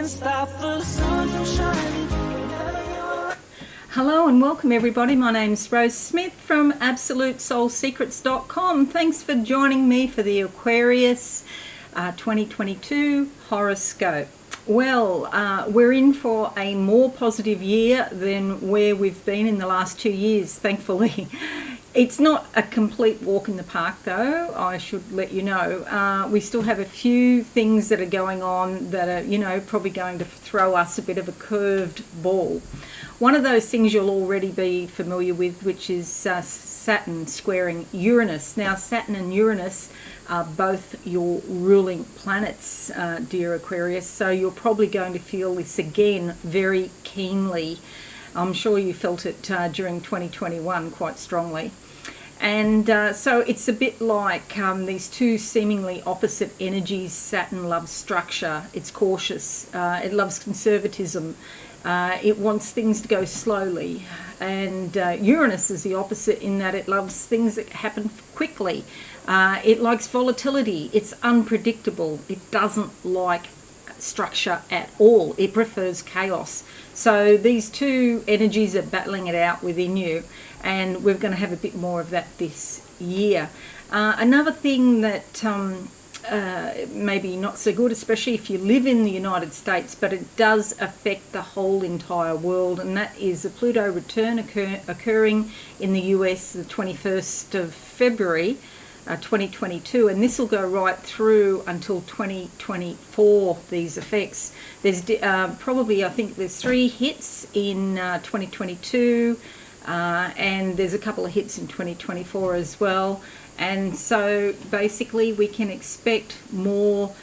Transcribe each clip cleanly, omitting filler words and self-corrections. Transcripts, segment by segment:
stop the sun from shining. Hello and welcome everybody. My name's Rose Smith from AbsoluteSoulSecrets.com. Thanks for joining me for the Aquarius 2022 horoscope. Well, we're in for a more positive year than where we've been in the last 2 years, thankfully. It's not a complete walk in the park though, I should let you know. We still have a few things that are going on that are, probably going to throw us a bit of a curved ball. One of those things you'll already be familiar with, which is Saturn squaring Uranus. Now, Saturn and Uranus are both your ruling planets, dear Aquarius, so you're probably going to feel this again very keenly. I'm sure you felt it during 2021 quite strongly. And so it's a bit like these two seemingly opposite energies. Saturn loves structure, it's cautious, it loves conservatism, it wants things to go slowly. And Uranus is the opposite in that it loves things that happen quickly. It likes volatility, it's unpredictable, it doesn't like structure at all, it prefers chaos. So these two energies are battling it out within you, and we're going to have a bit more of that this year. Another thing that maybe not so good, especially if you live in the United States, but it does affect the whole entire world, and that is a Pluto return occurring in the US the 21st of February 2022, and this will go right through until 2024, these effects. There's probably, I think there's 3 hits in 2022, and there's a couple of hits in 2024 as well. And so basically we can expect more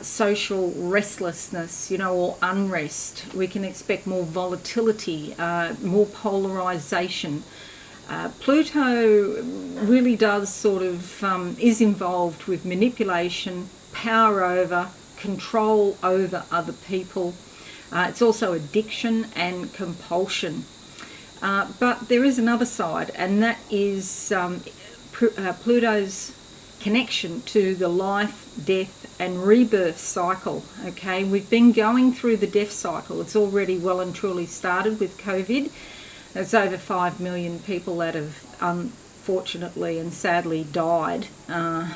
social restlessness, or unrest. We can expect more volatility, more polarization. Pluto really does sort of is involved with manipulation, power over, control over other people. It's also addiction and compulsion. But there is another side, and that is Pluto's connection to the life, death and rebirth cycle. Okay, we've been going through the death cycle. It's already well and truly started with COVID. There's over 5 million people that have unfortunately and sadly died. And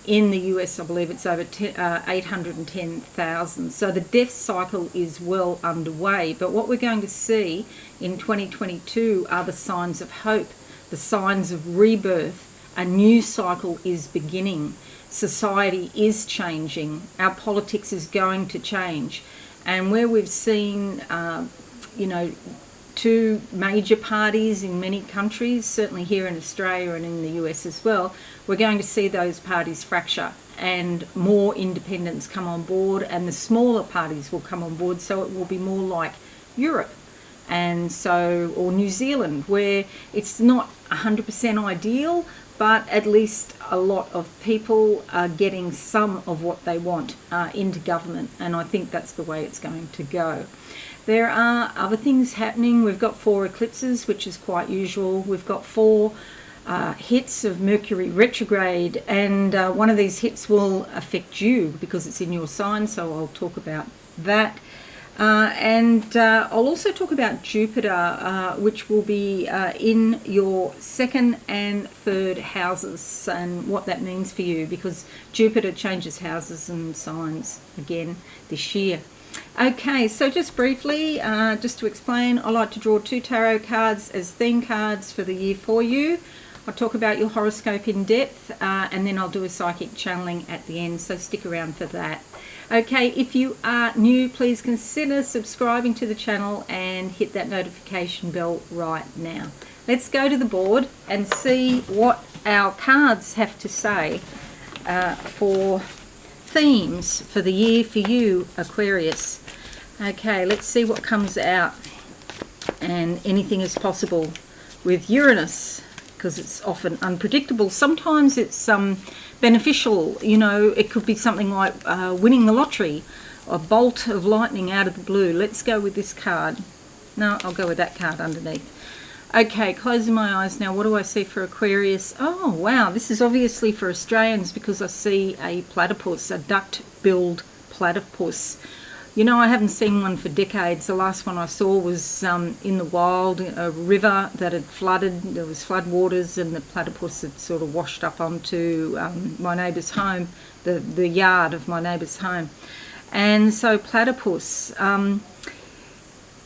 in the US, I believe it's over 810,000. So the death cycle is well underway. But what we're going to see in 2022 are the signs of hope, the signs of rebirth. A new cycle is beginning. Society is changing. Our politics is going to change. And where we've seen two major parties in many countries, certainly here in Australia and in the US as well, we're going to see those parties fracture and more independents come on board, and the smaller parties will come on board, so it will be more like Europe and so, or New Zealand, where it's not 100% ideal, but at least a lot of people are getting some of what they want into government, and I think that's the way it's going to go. There are other things happening. We've got 4 eclipses, which is quite usual. We've got 4 hits of Mercury retrograde, and one of these hits will affect you because it's in your sign, so I'll talk about that. And I'll also talk about Jupiter, which will be in your 2nd and 3rd houses, and what that means for you, because Jupiter changes houses and signs again this year. Okay, so just briefly, just to explain, I like to draw 2 tarot cards as theme cards for the year for you. I'll talk about your horoscope in depth, and then I'll do a psychic channeling at the end, so stick around for that. Okay, if you are new, please consider subscribing to the channel and hit that notification bell right now. Let's go to the board and see what our cards have to say for themes for the year for you, Aquarius. Okay, let's see what comes out. And anything is possible with Uranus, because it's often unpredictable. Sometimes it's beneficial, it could be something like winning the lottery, a bolt of lightning out of the blue. Let's go with this card. No, I'll go with that card underneath. Okay, closing my eyes now. What do I see for Aquarius? Oh, wow, this is obviously for Australians, because I see a platypus, a duck-billed platypus. You know, I haven't seen one for decades. The last one I saw was in the wild, a river that had flooded. There was floodwaters, and the platypus had sort of washed up onto my neighbour's home, the yard of my neighbour's home. And so platypus,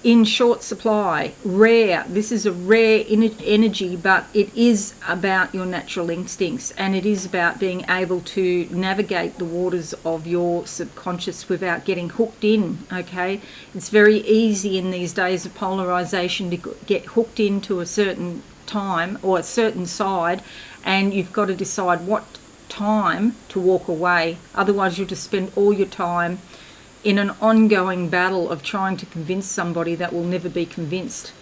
in short supply, rare. This is a rare energy, but it is about your natural instincts, and it is about being able to navigate the waters of your subconscious without getting hooked in, okay? It's very easy in these days of polarization to get hooked into a certain time or a certain side, and you've got to decide what time to walk away. Otherwise you'll just spend all your time in an ongoing battle of trying to convince somebody that will never be convinced.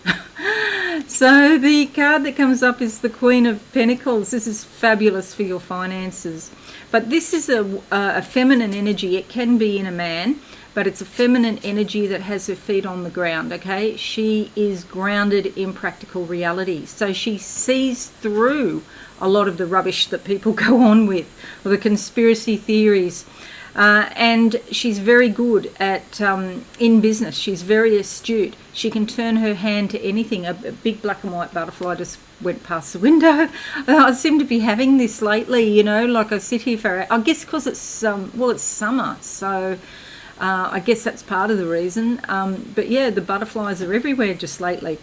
So the card that comes up is the Queen of Pentacles. This is fabulous for your finances. But this is a feminine energy. It can be in a man, but it's a feminine energy that has her feet on the ground, okay? She is grounded in practical reality. So she sees through a lot of the rubbish that people go on with, or the conspiracy theories. And she's very good at in business. She's very astute. She can turn her hand to anything. A big black and white butterfly just went past the window. I seem to be having this lately, you know, like I sit here for, I guess because it's, well, it's summer, so I guess that's part of the reason. But yeah, the butterflies are everywhere just lately.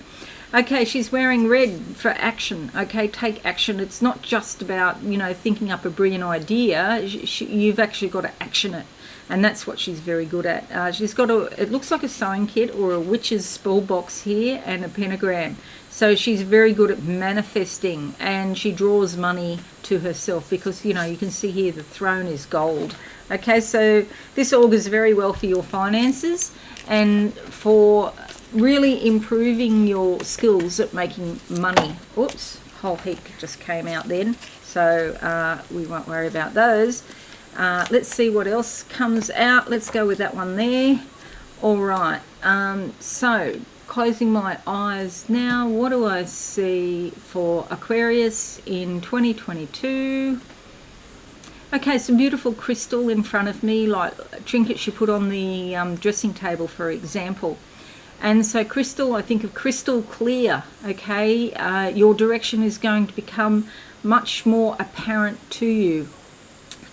Okay, she's wearing red for action. Okay, take action. It's not just about, you know, thinking up a brilliant idea. You've actually got to action it. And that's what she's very good at. She's got it looks like a sewing kit or a witch's spell box here and a pentagram. So she's very good at manifesting, and she draws money to herself because, you know, you can see here the throne is gold. Okay, so this augurs very well for your finances and for really improving your skills at making money. Oops, whole heap just came out then, so we won't worry about those. Let's see what else comes out. Let's go with that one there. All right, so closing my eyes now, what do I see for Aquarius in 2022? Okay, some beautiful crystal in front of me, like trinkets you put on the dressing table, for example. And so crystal, I think of crystal clear, okay? Your direction is going to become much more apparent to you.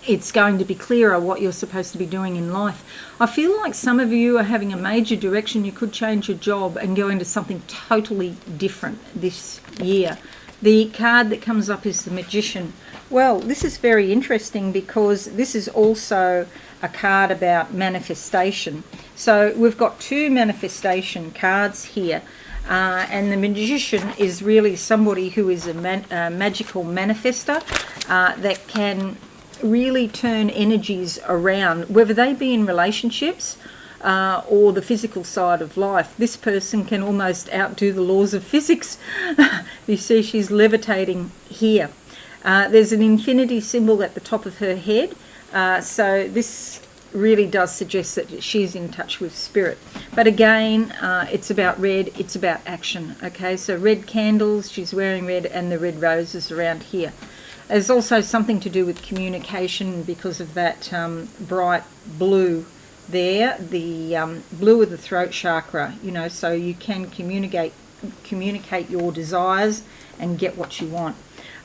It's going to be clearer what you're supposed to be doing in life. I feel like some of you are having a major direction. You could change your job and go into something totally different this year. The card that comes up is the Magician. Well, this is very interesting because this is also a card about manifestation. So we've got two manifestation cards here, and the Magician is really somebody who is a magical manifester that can really turn energies around, whether they be in relationships or the physical side of life. This person can almost outdo the laws of physics. You see she's levitating here. There's an infinity symbol at the top of her head, so this really does suggest that she's in touch with spirit. But again, it's about red, it's about action. Okay, so red candles, she's wearing red, and the red roses around here. There's also something to do with communication because of that bright blue there, the blue of the throat chakra, you know, so you can communicate your desires and get what you want.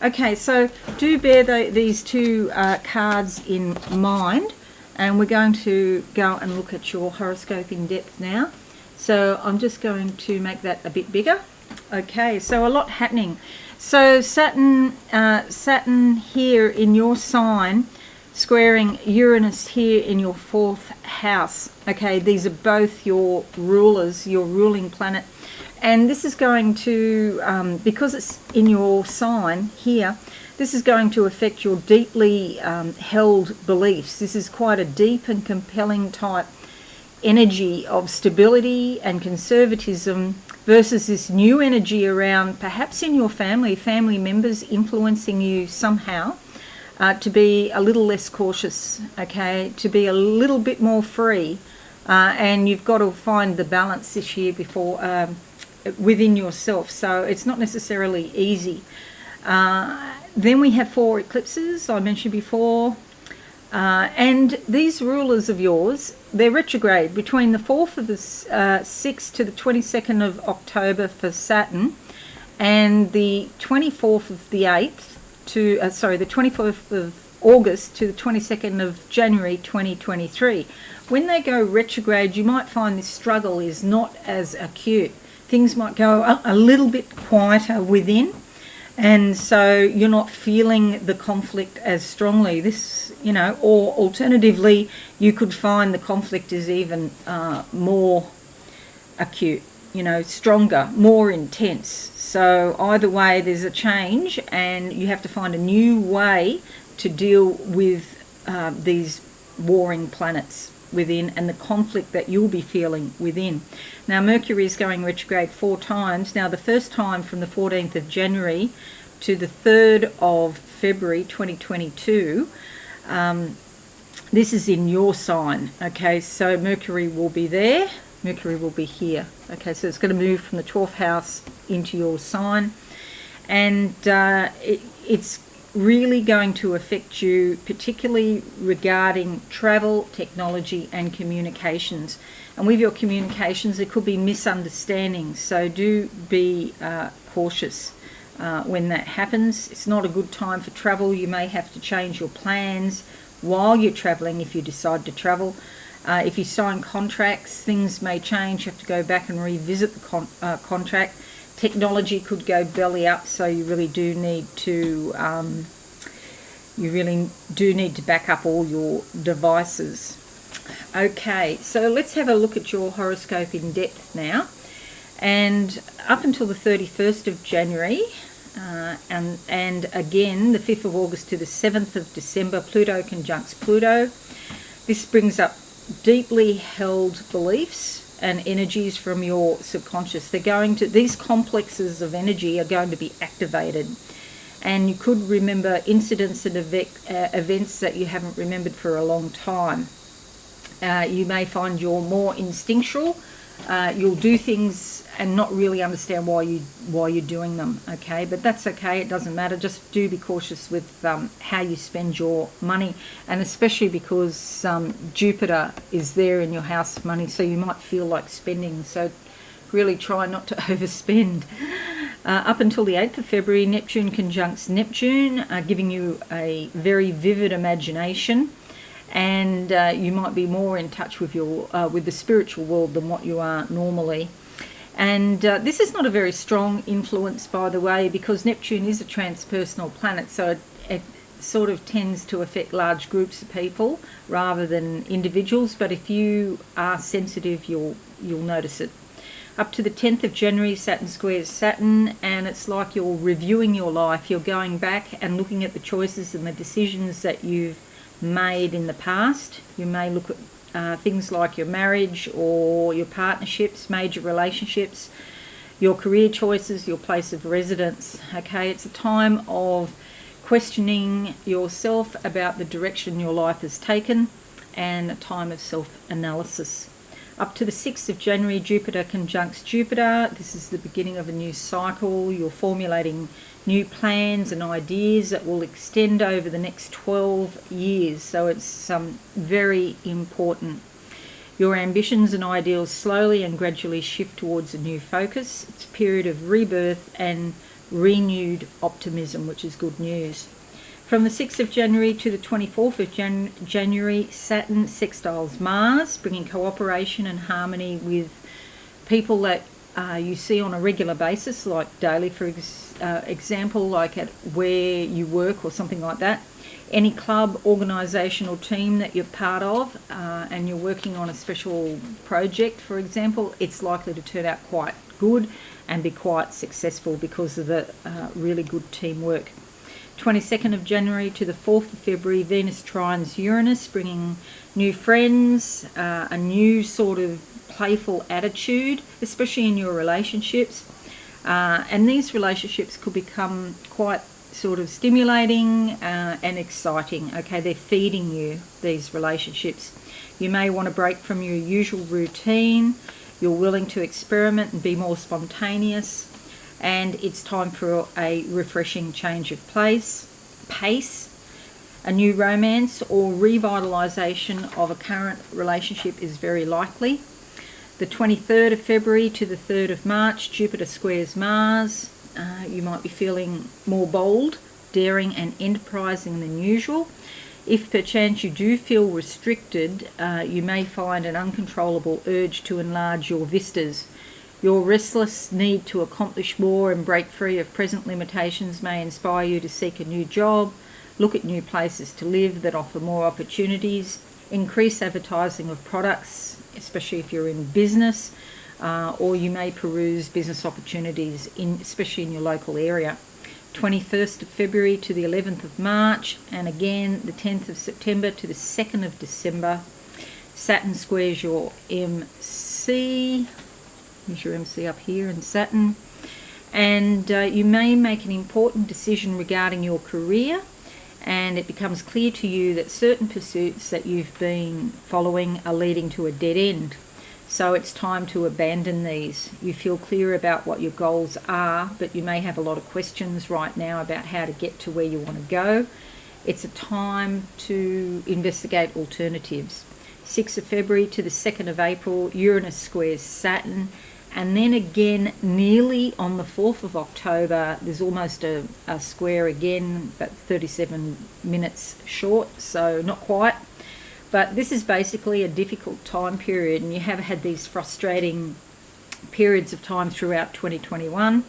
Okay, so do bear these two cards in mind, and we're going to go and look at your horoscope in depth now. So I'm just going to make that a bit bigger. Okay, so a lot happening. So Saturn here in your sign, squaring Uranus here in your 4th house. Okay, these are both your rulers, your ruling planet. And this is going to, because it's in your sign here, this is going to affect your deeply held beliefs. This is quite a deep and compelling type energy of stability and conservatism versus this new energy around perhaps in your family members influencing you somehow to be a little less cautious, okay, to be a little bit more free. And you've got to find the balance this year before within yourself, so it's not necessarily easy. Then we have 4 eclipses I mentioned before. And these rulers of yours, they're retrograde between the 4th of the 6th to the 22nd of October for Saturn, and the 24th of the 8th to, the 24th of August to the 22nd of January 2023. When they go retrograde, you might find this struggle is not as acute. Things might go a little bit quieter within, and so you're not feeling the conflict as strongly. This, or alternatively, you could find the conflict is even more acute, stronger, more intense. So either way, there's a change, and you have to find a new way to deal with these warring planets within and the conflict that you'll be feeling within. Now, Mercury is going retrograde 4 times. Now, the first time from the 14th of January to the 3rd of February 2022, this is in your sign. Okay, so Mercury will be there. Mercury will be here. Okay, so it's going to move from the 12th house into your sign, and it's really going to affect you, particularly regarding travel, technology and communications. And with your communications, there could be misunderstandings, so do be cautious when that happens. It's not a good time for travel. You may have to change your plans while you're traveling if you decide to travel. If you sign contracts, things may change. You have to go back and revisit the contract. Technology could go belly up, so you really do need to back up all your devices. Okay, so let's have a look at your horoscope in depth now. And up until the 31st of January, and again the 5th of August to the 7th of December, Pluto conjuncts Pluto. This brings up deeply held beliefs and energies from your subconscious. These complexes of energy are going to be activated, and you could remember incidents and events that you haven't remembered for a long time. You may find you're more instinctual. You'll do things and not really understand why you're doing them. Okay, but that's okay. It doesn't matter. Just do be cautious with how you spend your money, and especially because Jupiter is there in your house of money, so you might feel like spending. So really try not to overspend. Up until the 8th of February, Neptune conjuncts Neptune, giving you a very vivid imagination. And you might be more in touch with with the spiritual world than what you are normally. And this is not a very strong influence, by the way, because Neptune is a transpersonal planet, so it sort of tends to affect large groups of people rather than individuals. But if you are sensitive, you'll notice it. Up to the 10th of January, Saturn squares Saturn, and it's like you're reviewing your life. You're going back and looking at the choices and the decisions that you've made in the past. You may look at things like your marriage or your partnerships, major relationships, your career choices, your place of residence. Okay, it's a time of questioning yourself about the direction your life has taken, and a time of self-analysis. Up to the 6th of January, Jupiter conjuncts Jupiter. This is the beginning of a new cycle. You're formulating new plans and ideas that will extend over the next 12 years. So it's very important. Your ambitions and ideals slowly and gradually shift towards a new focus. It's a period of rebirth and renewed optimism, which is good news. From the 6th of January to the 24th of January, Saturn sextiles Mars, bringing cooperation and harmony with people that you see on a regular basis, like daily, for example, like at where you work or something like that. Any club, organisation or team that you're part of and you're working on a special project, for example, it's likely to turn out quite good and be quite successful because of the really good teamwork. 22nd of January to the 4th of February, Venus trines Uranus, bringing new friends, a new sort of playful attitude, especially in your relationships. And these relationships could become quite sort of stimulating and exciting. Okay, they're feeding you, these relationships. You may want to break from your usual routine. You're willing to experiment and be more spontaneous. And it's time for a refreshing change of pace. A new romance or revitalisation of a current relationship is very likely. The 23rd of February to the 3rd of March, Jupiter squares Mars. You might be feeling more bold, daring and enterprising than usual. If perchance you do feel restricted, you may find an uncontrollable urge to enlarge your vistas. Your restless need to accomplish more and break free of present limitations may inspire you to seek a new job, look at new places to live that offer more opportunities, increase advertising of products, especially if you're in business, or you may peruse business opportunities, especially in your local area. 21st of February to the 11th of March, and again the 10th of September to the 2nd of December. Saturn squares your MC. Here's your MC up here in Saturn. And you may make an important decision regarding your career, and it becomes clear to you that certain pursuits that you've been following are leading to a dead end. So it's time to abandon these. You feel clear about what your goals are, but you may have a lot of questions right now about how to get to where you want to go. It's a time to investigate alternatives. 6th of February to the 2nd of April, Uranus squares Saturn. And then again, nearly on the 4th of October, there's almost a square again, but 37 minutes short, so not quite. But this is basically a difficult time period, and you have had these frustrating periods of time throughout 2021.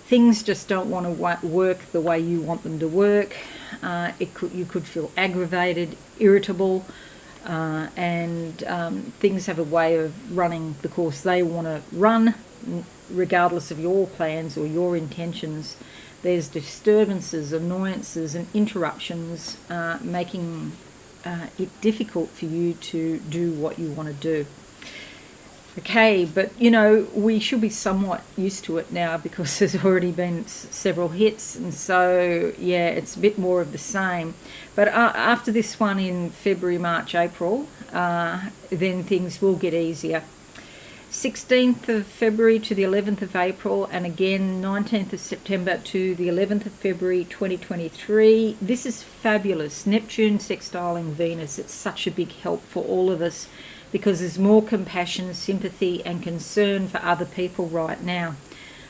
Things just don't want to work the way you want them to work. You could feel aggravated, irritable, and things have a way of running the course they want to run, regardless of your plans or your intentions. There's disturbances, annoyances and interruptions, making it difficult for you to do what you want to do. Okay, but we should be somewhat used to it now because there's already been several hits, and so yeah, it's a bit more of the same. But after this one in February, March, April, then things will get easier. 16th of February to the 11th of April, and again 19th of September to the 11th of February 2023. This is fabulous. Neptune sextiling Venus. It's such a big help for all of us because there's more compassion, sympathy and concern for other people right now.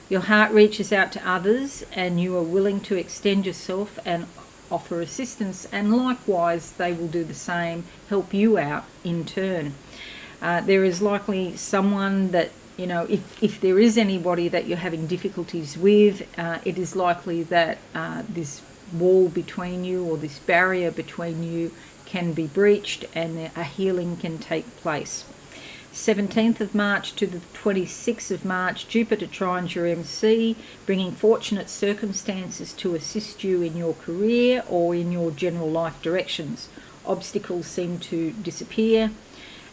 Your heart reaches out to others and you are willing to extend yourself and offer assistance, and likewise they will do the same, help you out in turn. There is likely someone that, if there is anybody that you're having difficulties with, it is likely that this wall between you or this barrier between you can be breached and a healing can take place. 17th of March to the 26th of March, Jupiter trines your MC, bringing fortunate circumstances to assist you in your career or in your general life directions. Obstacles seem to disappear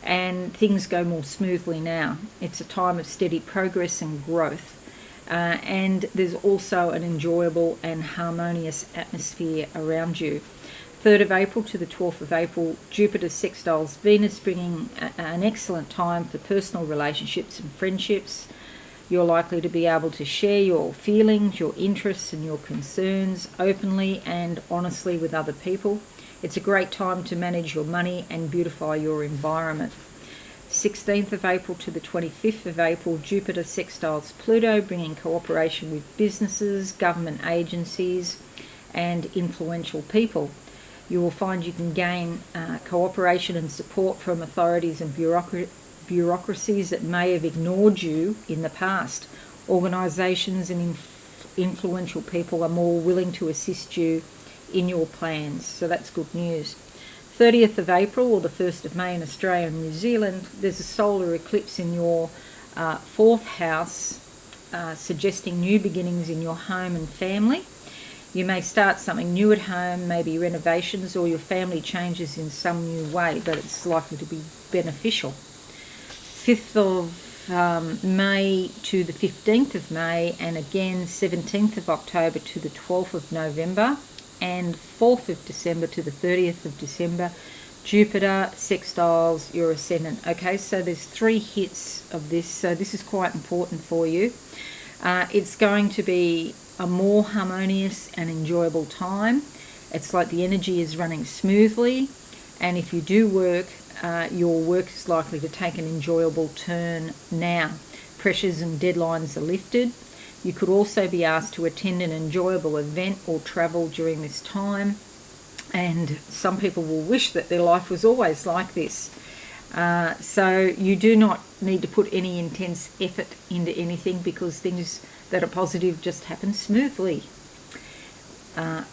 and things go more smoothly now. It's a time of steady progress and growth. And there's also an enjoyable and harmonious atmosphere around you. 3rd of April to the 12th of April, Jupiter sextiles Venus, bringing an excellent time for personal relationships and friendships. You're likely to be able to share your feelings, your interests and your concerns openly and honestly with other people. It's a great time to manage your money and beautify your environment. 16th of April to the 25th of April, Jupiter sextiles Pluto, bringing cooperation with businesses, government agencies and influential people. You will find you can gain cooperation and support from authorities and bureaucracies that may have ignored you in the past. Organisations and influential people are more willing to assist you in your plans, so that's good news. 30th of April or the 1st of May in Australia and New Zealand, there's a solar eclipse in your 4th house, suggesting new beginnings in your home and family. You may start something new at home, maybe renovations, or your family changes in some new way, but it's likely to be beneficial. 5th of May to the 15th of May, and again 17th of October to the 12th of November, and 4th of December to the 30th of December, Jupiter sextiles your ascendant. Okay, so there's 3 hits of this, so this is quite important for you. It's going to be a more harmonious and enjoyable time. It's like the energy is running smoothly, and if you do work, your work is likely to take an enjoyable turn now. Pressures and deadlines are lifted. You could also be asked to attend an enjoyable event or travel during this time, and some people will wish that their life was always like this. So you do not need to put any intense effort into anything, because things that are positive just happen smoothly.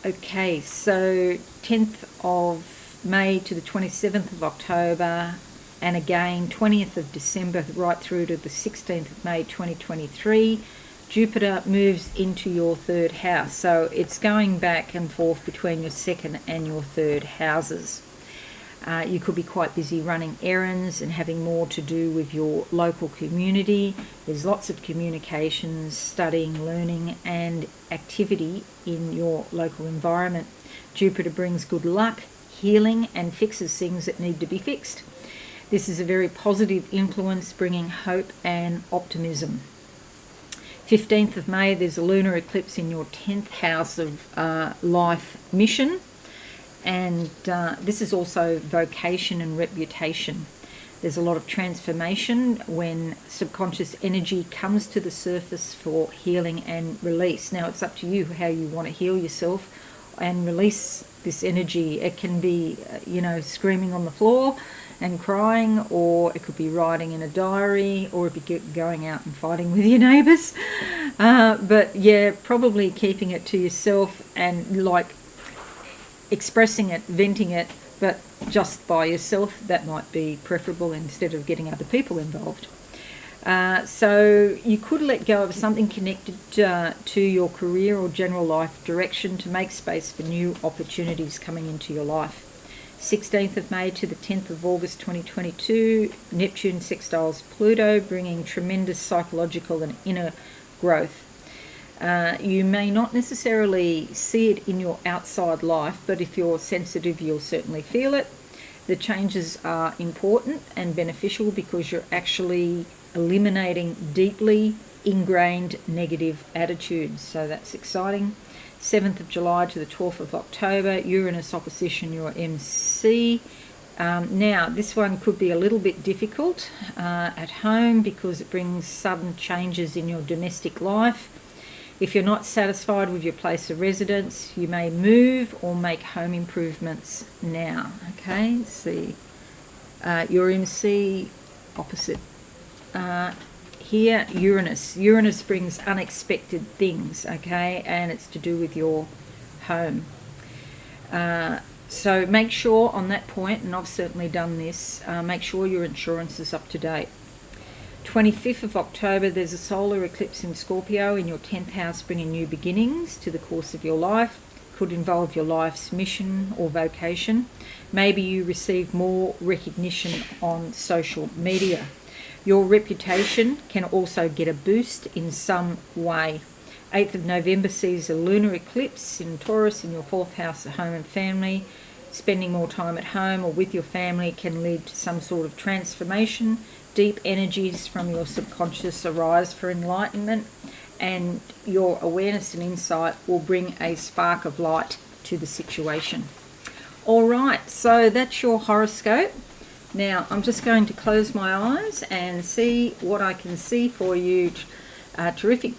Okay, so 10th of May to the 27th of October, and again 20th of December right through to the 16th of May 2023, Jupiter moves into your third house. So it's going back and forth between your second and your third houses. You could be quite busy running errands and having more to do with your local community. There's lots of communications, studying, learning and activity in your local environment. Jupiter brings good luck, healing and fixes things that need to be fixed. This is a very positive influence, bringing hope and optimism. 15th of May, there's a lunar eclipse in your 10th house of life mission. And this is also vocation and reputation. There's a lot of transformation when subconscious energy comes to the surface for healing and release. Now it's up to you how you want to heal yourself and release this energy. It can be, screaming on the floor and crying, or it could be writing in a diary, or it could be going out and fighting with your neighbours. But yeah, probably keeping it to yourself and expressing it, venting it, but just by yourself. That might be preferable instead of getting other people involved. So you could let go of something connected to your career or general life direction to make space for new opportunities coming into your life. 16th of May to the 10th of August 2022, Neptune sextiles Pluto, bringing tremendous psychological and inner growth. You may not necessarily see it in your outside life, but if you're sensitive, you'll certainly feel it. The changes are important and beneficial because you're actually eliminating deeply ingrained negative attitudes. So that's exciting. 7th of July to the 12th of October, Uranus opposition your MC. Now, this one could be a little bit difficult at home because it brings sudden changes in your domestic life. If you're not satisfied with your place of residence, you may move or make home improvements now. Okay, let's see. Your MC opposite. Here, Uranus. Uranus brings unexpected things, okay, and it's to do with your home. So make sure on that point, and I've certainly done this, make sure your insurance is up to date. 25th of October, there's a solar eclipse in Scorpio in your 10th house, bringing new beginnings to the course of your life. Could involve your life's mission or vocation. Maybe you receive more recognition on social media. Your reputation can also get a boost in some way. 8th of November sees a lunar eclipse in Taurus in your 4th house of home and family. Spending more time at home or with your family can lead to some sort of transformation. Deep energies from your subconscious arise for enlightenment, and your awareness and insight will bring a spark of light to the situation. All right, so that's your horoscope. Now, I'm just going to close my eyes and see what I can see for you. Terrific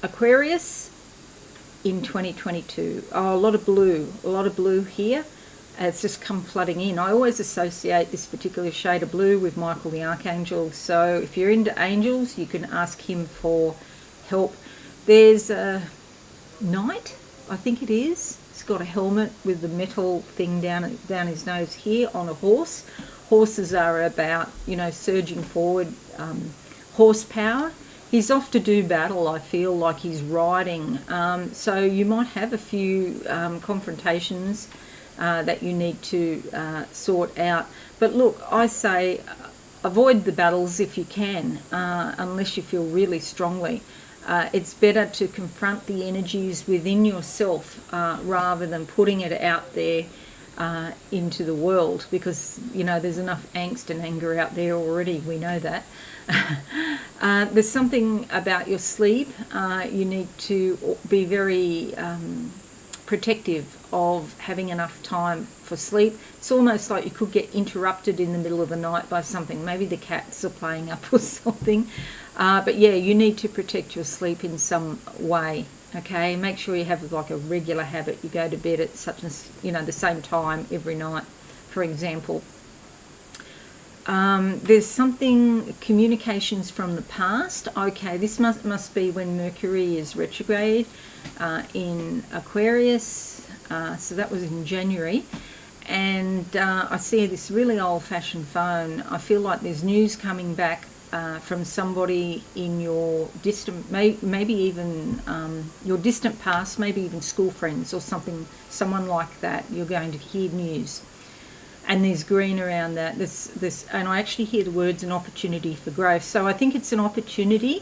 Aquarius in 2022. Oh, a lot of blue here. It's just come flooding in. I always associate this particular shade of blue with Michael the Archangel. So if you're into angels, you can ask him for help. There's a knight, I think it is. He's got a helmet with the metal thing down his nose here on a horse. Horses are about, surging forward, horsepower. He's off to do battle, I feel like he's riding. So you might have a few confrontations that you need to sort out. But look, I say avoid the battles if you can, unless you feel really strongly. It's better to confront the energies within yourself rather than putting it out there into the world, because there's enough angst and anger out there already. We know that. There's something about your sleep. You need to be very protective of having enough time for sleep. It's almost like you could get interrupted in the middle of the night by something. Maybe the cats are playing up or something. But yeah, you need to protect your sleep in some way. Okay, make sure you have like a regular habit. You go to bed at such as, the same time every night, for example. There's something, communications from the past. Okay, this must be when Mercury is retrograde in Aquarius. So that was in January. And I see this really old-fashioned phone. I feel like there's news coming back from somebody in your distant, maybe even your distant past, maybe even school friends or someone like that. You're going to hear news. And there's green around that. And I actually hear the words an opportunity for growth. So I think it's an opportunity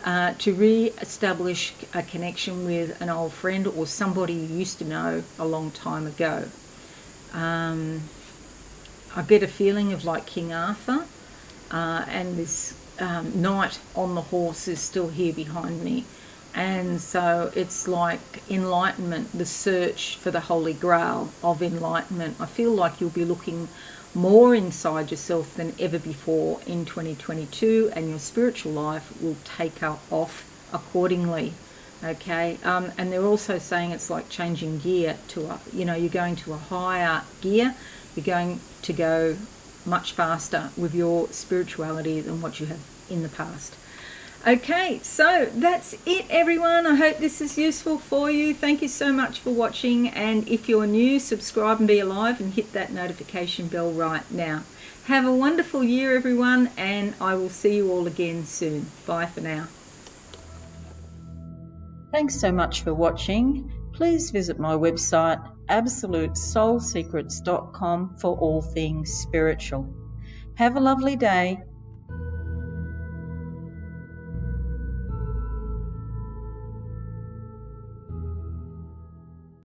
to re-establish a connection with an old friend or somebody you used to know a long time ago. I get a feeling of like King Arthur, and this knight on the horse is still here behind me. And so it's like enlightenment, the search for the Holy Grail of enlightenment. I feel like you'll be looking more inside yourself than ever before in 2022, and your spiritual life will take off accordingly. Okay, and they're also saying it's like changing gear to you're going to a higher gear. You're going to go much faster with your spirituality than what you have in the past. Okay, so that's it, everyone. I hope this is useful for you. Thank you so much for watching, and if you're new, subscribe and be alive and hit that notification bell right now. Have a wonderful year, everyone, and I will see you all again soon. Bye for now. Thanks so much for watching. Please visit my website absolutesoulsecrets.com for all things spiritual. Have a lovely day.